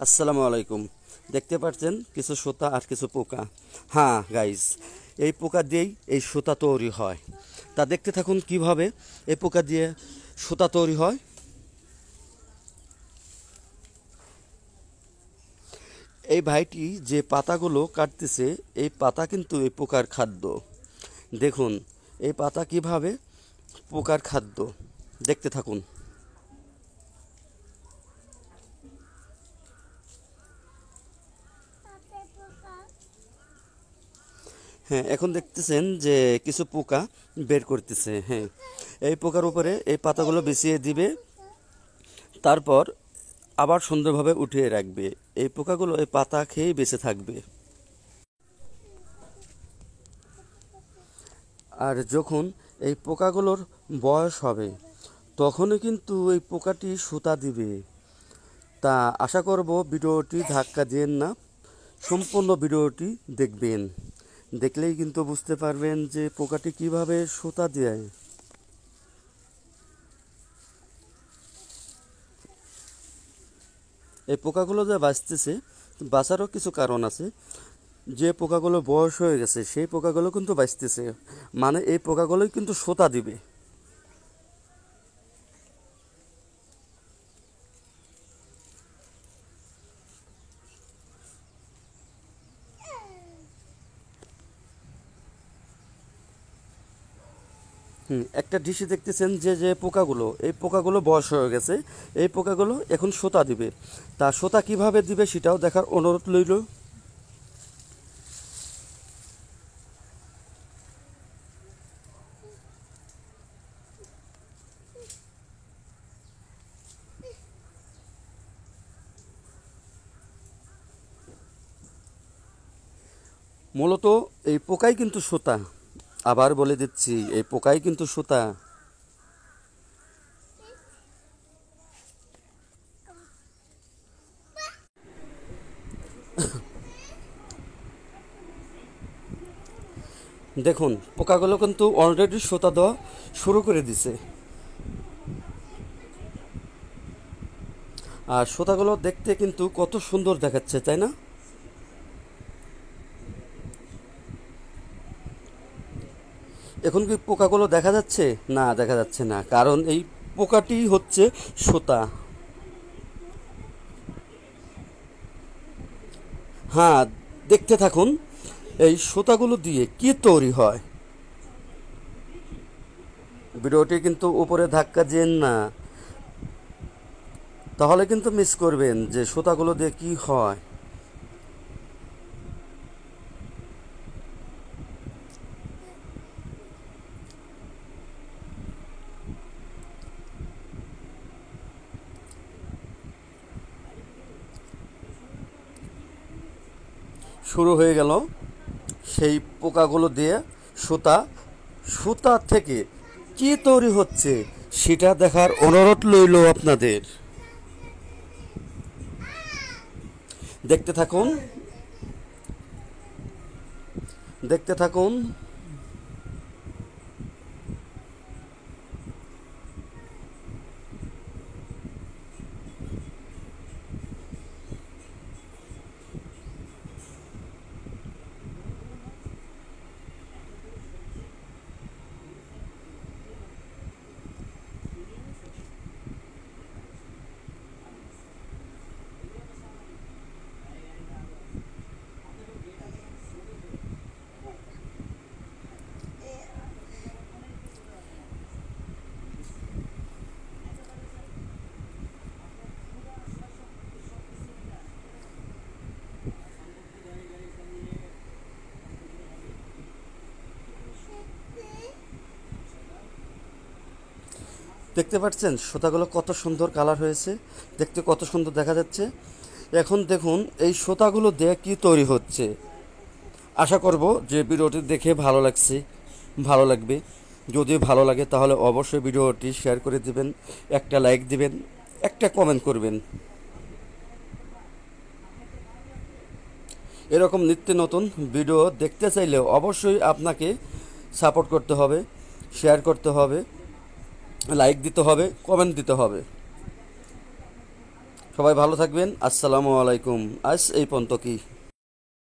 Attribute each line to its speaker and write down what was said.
Speaker 1: আসসালামু আলাইকুম। দেখতে পাচ্ছেন কিছু সুতা আর কিছু পোকা। হ্যাঁ গাইস, এই পোকা দিয়েই এই সুতা তৈরি হয়। তা দেখতে থাকুন কিভাবে এই পোকা দিয়ে সুতা তৈরি হয়। এই ভাইটি যে পাতাগুলো কাটতেছে, এই পাতা কিন্তু এই পোকার খাদ্য। দেখুন এই পাতা কিভাবে পোকার খাদ্য, দেখতে থাকুন। হ্যাঁ, এখন দেখতেছেন যে কিছু পোকা বের করতেছে। হ্যাঁ, এই পোকার উপরে এই পাতাগুলো বিছিয়ে দিবে, তারপর আবার সুন্দরভাবে উঠিয়ে রাখবে। এই পোকাগুলো এই পাতা খেয়েই বেঁচে থাকবে। আর যখন এই পোকাগুলোর বয়স হবে, তখনই কিন্তু এই পোকাটি সুতা দিবে। তা আশা করব ভিডিওটি ধাক্কা দিয়েন না, সম্পূর্ণ ভিডিওটি দেখবেন। দেখলেই কিন্তু বুঝতে পারবেন যে পোকাটি কিভাবে সুতা দেয়। এই পোকাগুলো যে বাঁচতেছে, বাঁচারও কিছু কারণ আছে। যে পোকাগুলো বয়স হয়ে গেছে সেই পোকাগুলো কিন্তু বাঁচতেছে, মানে এই পোকাগুলোই কিন্তু সুতা দিবে। একটা ডিশে দেখতেছেন যে যে পোকাগুলো, এই পোকাগুলো বয়স হয়ে গেছে, এই পোকাগুলো এখন সুতা দিবে। তা সুতা কিভাবে দিবে সেটাও দেখার অনুরোধ রইল। মূলত এই পোকাই কিন্তু সুতা। আবার বলে দিচ্ছি, এই পোকাই কিন্তু সুতা। দেখুন পোকাগুলো কিন্তু অলরেডি সুতা দেওয়া শুরু করে দিছে। আর সুতাগুলো দেখতে কিন্তু কত সুন্দর দেখাচ্ছে, তাই না? এখন কি পোকাগুলো দেখা যাচ্ছে? না, দেখা যাচ্ছে না, কারণ এই পোকাটি হচ্ছে সুতা। হ্যাঁ, দেখতে থাকুন এই সুতাগুলো দিয়ে কি তৈরি হয়। ভিডিওটি কিন্তু উপরে ধাক্কা দিয়েন না, তাহলে কিন্তু মিস করবেন যে সুতাগুলো দিয়ে কি হয়। শুরু হয়ে গেল সেই পোকাগুলো দিয়ে সুতা। সুতা থেকে কি তৈরি হচ্ছে সেটা দেখার অনুরোধ রইল আপনাদের। দেখতে থাকুন, দেখতে থাকুন। দেখতে পাচ্ছেন সুতাগুলো কত সুন্দর কালার হয়েছে, দেখতে কত সুন্দর দেখা যাচ্ছে। এখন দেখুন এই সুতাগুলো দিয়ে কি তৈরি হচ্ছে। আশা করব যে ভিডিওটি দেখে ভালো লাগছে, ভালো লাগবে। যদি ভালো লাগে তাহলে অবশ্যই ভিডিওটি শেয়ার করে দিবেন, একটা লাইক দিবেন, একটা কমেন্ট করবেন। এরকম নিত্য নতুন ভিডিও দেখতে চাইলে অবশ্যই আপনাকে সাপোর্ট করতে হবে, শেয়ার করতে হবে, লাইক দিতে হবে, কমেন্ট দিতে হবে। সবাই ভালো থাকবেন। আসসালামু আলাইকুম। আজ এই পর্যন্ত কি।